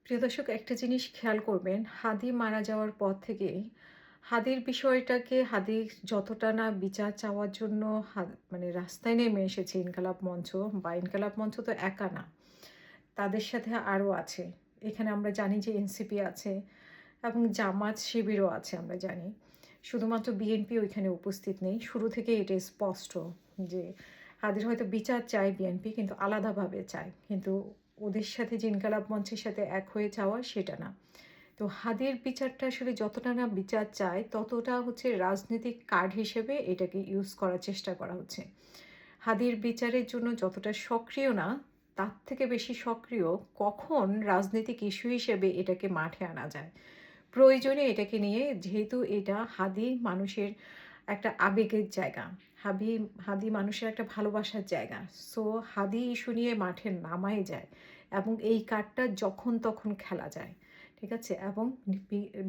প্রিয় দর্শক, একটা জিনিস খেয়াল করবেন, হাদি মারা যাওয়ার পর থেকে হাদির বিষয়টাকে হাদি যতটা না বিচার চাওয়ার জন্য মানে রাস্তায় নেমে এসেছে ইনকালাব মঞ্চ, বা ইনকালাব মঞ্চ তো একা না, তাদের সাথে আরও আছে। এখানে আমরা জানি যে এনসিপি আছে এবং জামাত শিবিরও আছে, আমরা জানি। শুধুমাত্র বিএনপি ওইখানে উপস্থিত নেই। শুরু থেকে এটা স্পষ্ট যে হাদির হয়তো বিচার চায় বিএনপি, কিন্তু আলাদাভাবে চায়, কিন্তু ওদের সাথে যে ইনকালাব মঞ্চের সাথে এক হয়ে যাওয়া সেটা না। তো হাদির বিচারটা আসলে যতটা না বিচার চায়, ততটা হচ্ছে রাজনৈতিক কার্ড হিসেবে এটাকে ইউজ করার চেষ্টা করা হচ্ছে। হাদির বিচারের জন্য যতটা সক্রিয় না, তার থেকে বেশি সক্রিয় কখন রাজনৈতিক ইস্যু হিসেবে এটাকে মাঠে আনা যায়। প্রয়োজনে এটাকে নিয়ে, যেহেতু এটা হাদি মানুষের একটা আবেগের জায়গা, হাবি হাদি মানুষের একটা ভালোবাসার জায়গা। সো হাদি ইস্যু নিয়ে মাঠে নামাই যায় এবং এই কার্ডটা যখন তখন খেলা যায়। ঠিক আছে? এবং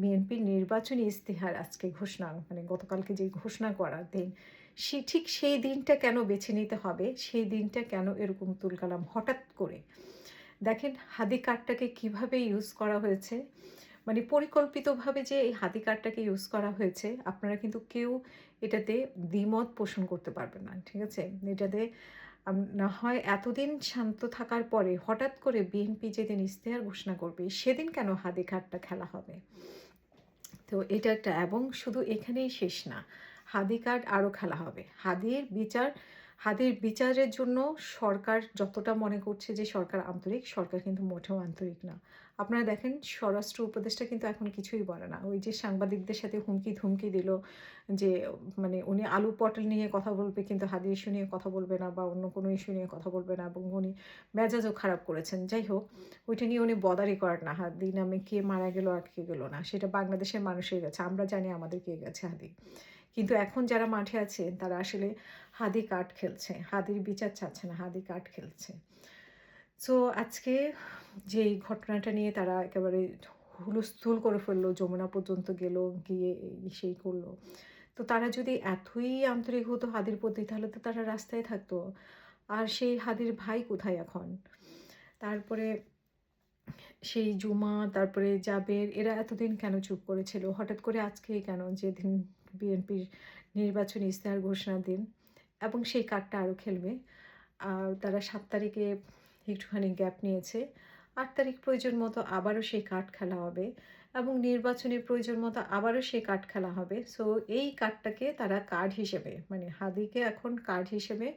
বিএনপির নির্বাচনী ইস্তেহার আজকে ঘোষণা, মানে গতকালকে যে ঘোষণা করার দিন, ঠিক সেই দিনটা কেন বেছে নিতে হবে? সেই দিনটা কেন এরকম তুলকালাম হঠাৎ করে? দেখেন হাদি কার্ডটাকে কিভাবে ইউজ করা হয়েছে, মানে পরিকল্পিতভাবে যে এই হাতি কার্ডটাকে ইউজ করা হয়েছে, আপনারা কিন্তু কেউ এটাতে দ্বিমত পোষণ করতে পারবেন না। ঠিক আছে? এটাতে না হয় এতদিন শান্ত থাকার পরে হঠাৎ করে বিএনপি যেদিন ইশতেহার ঘোষণা করবে, সেদিন কেন হাদি কার্ডটা খেলা হবে? তো এটা একটা, এবং শুধু এখানেই শেষ না, হাদি কার্ড আরও খেলা হবে। হাদির বিচারের জন্য সরকার যতটা মনে করছে যে সরকার আন্তরিক, সরকার কিন্তু মোটেও আন্তরিক না। আপনারা দেখেন, স্বরাষ্ট্র উপদেষ্টা কিন্তু এখন কিছুই বলে না। ওই যে সাংবাদিকদের সাথে হুমকি ধুমকি দিল যে মানে উনি আলু পটল নিয়ে কথা বলবে, কিন্তু হাদি ইস্যু নিয়ে কথা বলবে না, বা অন্য কোনো ইস্যু নিয়ে কথা বলবে না, এবং উনি মেজাজও খারাপ করেছেন। যাই হোক, ওইটা নিয়ে উনি বদারই করেন না। হাদি নামে কে মারা গেল আর কে গেল না, সেটা বাংলাদেশের মানুষের গেছে, আমরা জানি আমাদের কে গেছে হাদি। কিন্তু এখন যারা মাঠে আছে তারা আসলে হাদি কার্ড খেলছে, হাদির বিচার চাচ্ছে না, হাদি কার্ড খেলছে। সো আজকে যেই ঘটনাটা নিয়ে তারা একেবারে হুলস্থুল করে ফেললো, যমুনা পর্যন্ত গেল, গিয়ে সেই করলো। তো তারা যদি এতই আন্তরিক হতো হাদির প্রতি, তাহলে তো তারা রাস্তায় থাকতো। আর সেই হাদির ভাই কোথায় এখন? তারপরে সেই জুমা, তারপরে জাবের, এরা এতদিন কেন চুপ করেছিল? হঠাৎ করে আজকেই কেন, যেদিন বিএনপির নির্বাচনী ইশতেহার ঘোষণার দিন, এবং সেই কার্ডটা আরও খেলবে। তারা 7 তারিখে একটুখানি গ্যাপ নিয়েছে। 8 তারিখ প্রয়োজন মতো আবারও সেই কার্ড খেলা হবে, এবং নির্বাচনী প্রয়োজন মতো আবারও সেই কার্ড খেলা হবে। সো এই কার্ডটাকে তারা কার্ড হিসেবে, মানে হাদিকে এখন কার্ড হিসেবে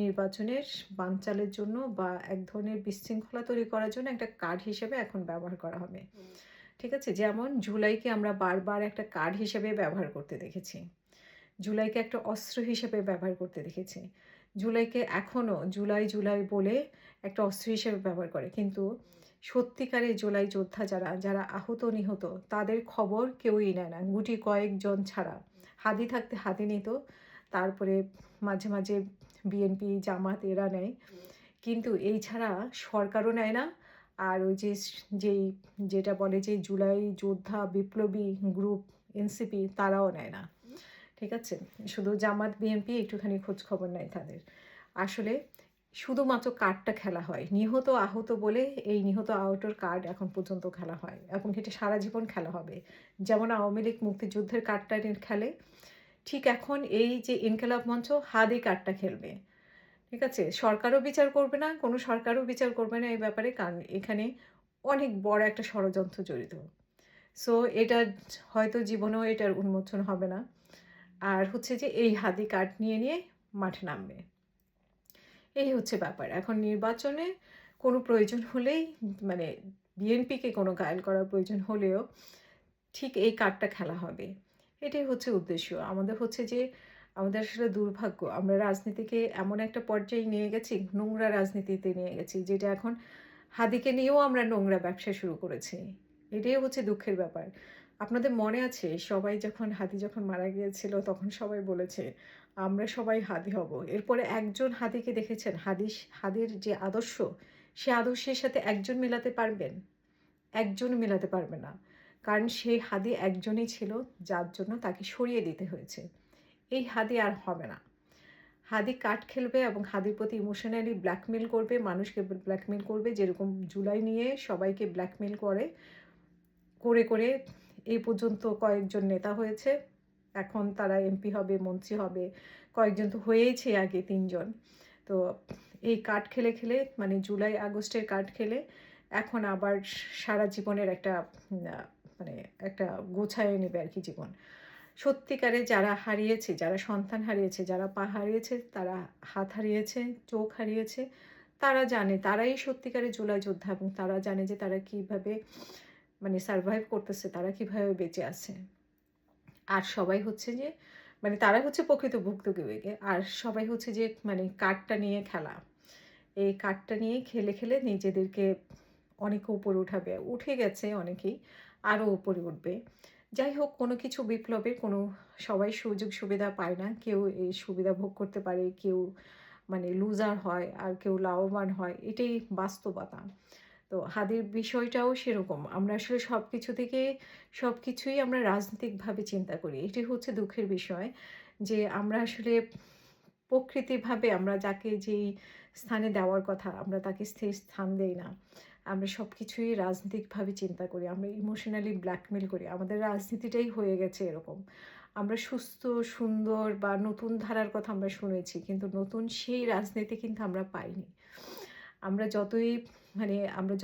নির্বাচনের বানচালের জন্য বা এক ধরনের বিশৃঙ্খলা তৈরি করার জন্য একটা কার্ড হিসেবে এখন ব্যবহার করা হবে। ঠিক আছে? যেমন জুলাইকে আমরা বারবার একটা কার্ড হিসেবে ব্যবহার করতে দেখেছি। জুলাইকে একটা অস্ত্র হিসেবে ব্যবহার করতে দেখেছি। জুলাইকে এখনও জুলাই, জুলাই বলে একটা অস্ত্র হিসেবে ব্যবহার করে। কিন্তু সত্যিকারের জুলাই যোদ্ধা যারা, যারা আহত নিহত, তাদের খবর কেউই নেয় না, গুটি কয়েকজন ছাড়া। হাদি থাকতে হাদি নিত, তারপরে মাঝে, মাঝে বিএনপি, জামাত এরা নেয়। কিন্তু এই ছাড়া সরকারও নেয় না। আর ওই যে যেটা বলে যে জুলাই যোদ্ধা বিপ্লবী গ্রুপ এনসিপি, তারাও নেয় না। ঠিক আছে? শুধু জামাত বিএনপি একটুখানি খোঁজ খবর নেয় তাদের। আসলে শুধুমাত্র কার্ডটা খেলা হয়। নিহত আহত বলে এই নিহত আহতর কার্ড এখন পর্যন্ত খেলা হয়, এবং এটা সারা জীবন খেলা হবে। যেমন আওয়ামী লীগ মুক্তিযুদ্ধের কার্ডটা খেলে, ঠিক এখন এই যে ইনকিলাব মঞ্চ হাদি কার্ডটা খেলবে। ঠিক আছে? সরকারও বিচার করবে না, কোনো সরকারও বিচার করবে না এই ব্যাপারে, কারণ এখানে অনেক বড় একটা ষড়যন্ত্র জড়িত। সো এটা হয়তো জীবনেও এটার উন্মোচন হবে না। আর হচ্ছে যে এই হাদি কার্ড নিয়ে নিয়ে মাঠে নামবে। এই হচ্ছে ব্যাপার। এখন নির্বাচনে কোনো প্রয়োজন হলেই, মানে বিএনপিকে কোনো ঘায়েল করার প্রয়োজন হলেও ঠিক এই কার্ডটা খেলা হবে। এটাই হচ্ছে উদ্দেশ্য। আমাদের হচ্ছে যে আমাদের আসলে দুর্ভাগ্য, আমরা রাজনীতিকে এমন একটা পর্যায়ে নিয়ে গেছি, নোংরা রাজনীতিতে নিয়ে গেছি, যেটা এখন হাদিকে নিয়েও আমরা নোংরা ব্যবসা শুরু করেছি। এটাই হচ্ছে দুঃখের ব্যাপার। আপনাদের মনে আছে সবাই যখন হাদি যখন মারা গিয়েছিল, তখন সবাই বলেছে আমরা সবাই হাদি হব। এরপরে একজন হাদিকে দেখেছেন? হাদির যে আদর্শ, সে আদর্শের সাথে একজন মেলাতে পারবেন? একজন মেলাতে পারবে না। কারণ সেই হাদি একজনই ছিল, যার জন্য তাকে সরিয়ে দিতে হয়েছে। এই হাদি আর হবে না। হাদি কার্ড খেলবে এবং হাদির প্রতি ইমোশনালি ব্ল্যাকমেল করবে, মানুষকে ব্ল্যাকমেল করবে, যেরকম জুলাই নিয়ে সবাইকে ব্ল্যাকমেল করে এই পর্যন্ত কয়েকজন নেতা হয়েছে, এখন তারা এমপি হবে, মন্ত্রী হবে, কয়েকজন তো হয়েইছে আগে ৩ জন। তো এই কার্ড খেলে মানে জুলাই আগস্টের কার্ড খেলে এখন আবার সারা জীবনের একটা মানে একটা গোছায় নেবে আর কি জীবন। সত্যিকারে যারা হারিয়েছে, যারা সন্তান হারিয়েছে, যারা পা হারিয়েছে, তারা হাত হারিয়েছে, চোখ হারিয়েছে, তারা জানে, তারাই সত্যিকারের জুলাই যোদ্ধা এবং তারা জানে যে তারা কীভাবে মানে সারভাইভ করতেছে, তারা কীভাবে বেঁচে আছে। আর সবাই হচ্ছে যে মানে তারা হচ্ছে প্রকৃত ভুক্তভোগী, আর সবাই হচ্ছে যে মানে কার্ডটা নিয়ে খেলা। এই কার্ডটা নিয়ে খেলে নিজেদেরকে অনেক উপরে উঠাবে, উঠে গেছে অনেকেই, আরও উপরে উঠবে। যাই হোক, কোনো কিছু বিপ্লবের কোনো সবাই সুযোগ সুবিধা পায় না, কেউ এই সুবিধা ভোগ করতে পারে, কেউ মানে লুজার হয় আর কেউ লাভবান হয়, এটাই বাস্তবতা। তো হাদির বিষয়টাও সেরকম, আমরা আসলে সব কিছুই আমরা রাজনৈতিকভাবে চিন্তা করি, এটি হচ্ছে দুঃখের বিষয় যে আমরা আসলে প্রকৃতিভাবে আমরা যাকে যেই স্থানে দেওয়ার কথা আমরা তাকে সেই স্থান দেই না। আমরা সব কিছুই রাজনৈতিকভাবে চিন্তা করি, আমরা ইমোশনালি ব্ল্যাকমেল করি, আমাদের রাজনীতিটাই হয়ে গেছে এরকম। আমরা সুস্থ সুন্দর বা নতুন ধারার কথা আমরা শুনেছি, কিন্তু নতুন সেই রাজনীতি কিন্তু আমরা পাইনি। আমরা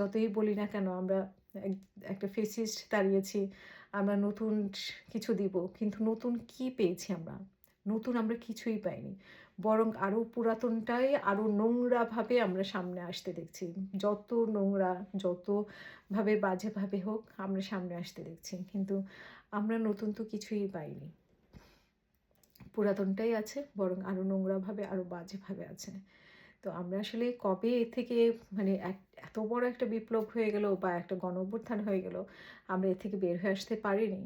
যতই বলি না কেন আমরা একটা ফেসিস্ট দাঁড়িয়েছি, আমরা নতুন কিছু দিব, কিন্তু নতুন কি পেয়েছি আমরা? নতুন আমরা কিছুই পাইনি, বরং আরও পুরাতনটাই আরও নোংরাভাবে আমরা সামনে আসতে দেখছি। যত নোংরা, যতভাবে বাজেভাবে হোক আমরা সামনে আসতে দেখছি, কিন্তু আমরা নতুন তো কিছুই পাইনি। পুরাতনটাই আছে, বরং আরও নোংরাভাবে, আরও বাজেভাবে আছে। তো আমরা আসলে কবে এ থেকে মানে এত বড় একটা বিপ্লব হয়ে গেল বা একটা গণঅভ্যুত্থান হয়ে গেল, আমরা এর থেকে বের হয়ে আসতে পারিনি।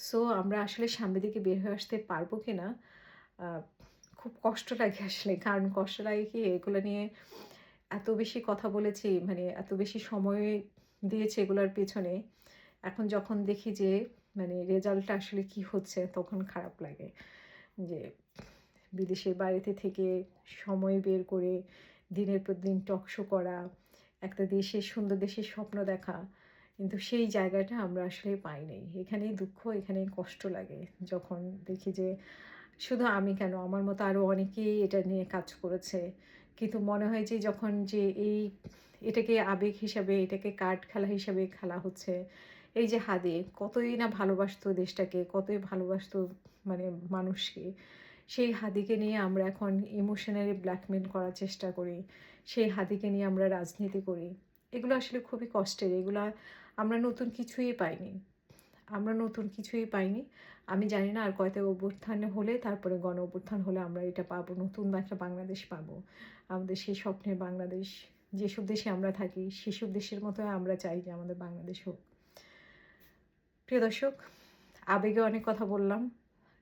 সো আমরা আসলে সামনের দিকে বের হয়ে আসতে পারবো কি না, খুব কষ্ট লাগে আসলে। কারণ কষ্ট লাগে কি, এগুলো নিয়ে এত বেশি কথা বলেছি, মানে এত বেশি সময় দিয়েছি এগুলোর পেছনে। এখন যখন দেখি যে মানে রেজাল্টটা আসলে কি হচ্ছে, তখন খারাপ লাগে যে বিদেশের বাড়িতে থেকে সময় বের করে দিনের পর দিন টকশো করা, একটা সুন্দর দেশের স্বপ্ন দেখা, কিন্তু সেই জায়গাটা আমরা আসলে পাই নাই। এখানেই দুঃখ, এখানেই কষ্ট লাগে যখন দেখি যে শুধু আমি কেন, আমার মতো আরও অনেকেই এটা নিয়ে কাজ করেছে, কিন্তু মনে হয় যে যখন যে এটাকে আবেগ হিসাবে, এটাকে কার্ড খেলা হিসাবে খেলা হচ্ছে। এই যে হাদি কতই না ভালোবাসতো দেশটাকে, কতই ভালোবাসতো মানে মানুষকে, সেই হাদিকে নিয়ে আমরা এখন ইমোশনালি ব্ল্যাকমেল করার চেষ্টা করি, সেই হাদিকে নিয়ে আমরা রাজনীতি করি। এগুলো আসলে খুবই কষ্টের, এগুলা আমরা নতুন কিছুই পাইনি, আমি জানি না আর কয়টা অভ্যুত্থান হলে, তারপরে গণ অভ্যুত্থান হলে আমরা এটা পাবো, নতুন একটা বাংলাদেশ পাবো। আমাদের সেই স্বপ্নের বাংলাদেশ, যেসব দেশে আমরা থাকি সেসব দেশের মতো আমরা চাই যে আমাদের বাংলাদেশ হোক। প্রিয় দর্শক, আবেগে অনেক কথা বললাম।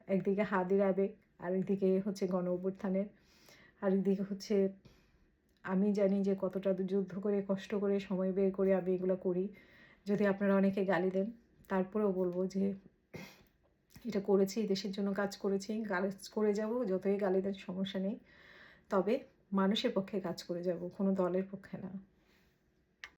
একদিকে হাদির আবেগ, আরেকদিকে হচ্ছে গণ অভ্যুত্থানের, আরেকদিকে হচ্ছে আমি জানি যে কতটা যুদ্ধ করে, কষ্ট করে, সময় বের করে আমি এগুলো করি। যদি আপনারা অনেকে গালি দেন, তারপরেও বলবো যে এটা করেছি, দেশের জন্য কাজ করেছি, কাজ করে যাব, যতই গালি দেন সমস্যা নেই। তবে মানুষের পক্ষে কাজ করে যাব, কোনো দলের পক্ষে না।